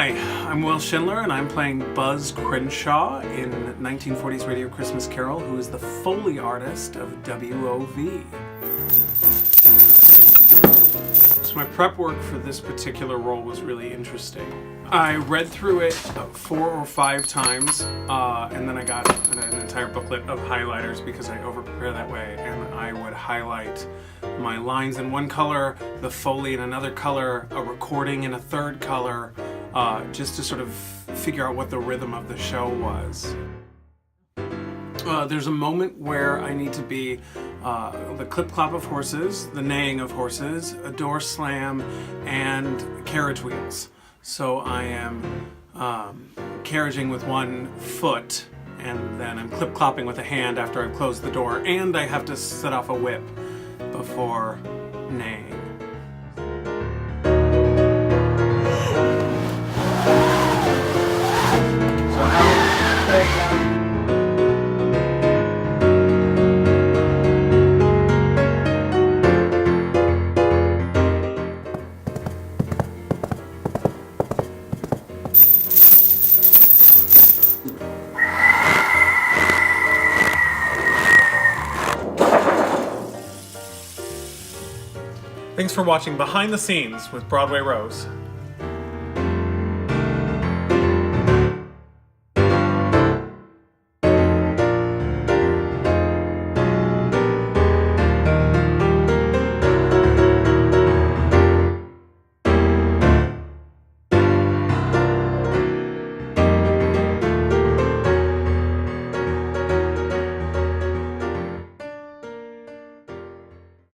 Hi, I'm Will Shindler and I'm playing Buzz Crenshaw in 1940s Radio Christmas Carol, who is the foley artist of WOHL. So my prep work for this particular role was really interesting. I read through it 4 or 5 times and then I got an entire booklet of highlighters because I over-prepare that way, and I would highlight my lines in one color, the foley in another color, a recording in a third color, just to sort of figure out what the rhythm of the show was. There's a moment where I need to be the clip-clop of horses, the neighing of horses, a door slam, and carriage wheels. So I am carriaging with one foot, and then I'm clip-clopping with a hand after I've closed the door, and I have to set off a whip before neighing. Thanks for watching Behind the Scenes with Broadway Rose.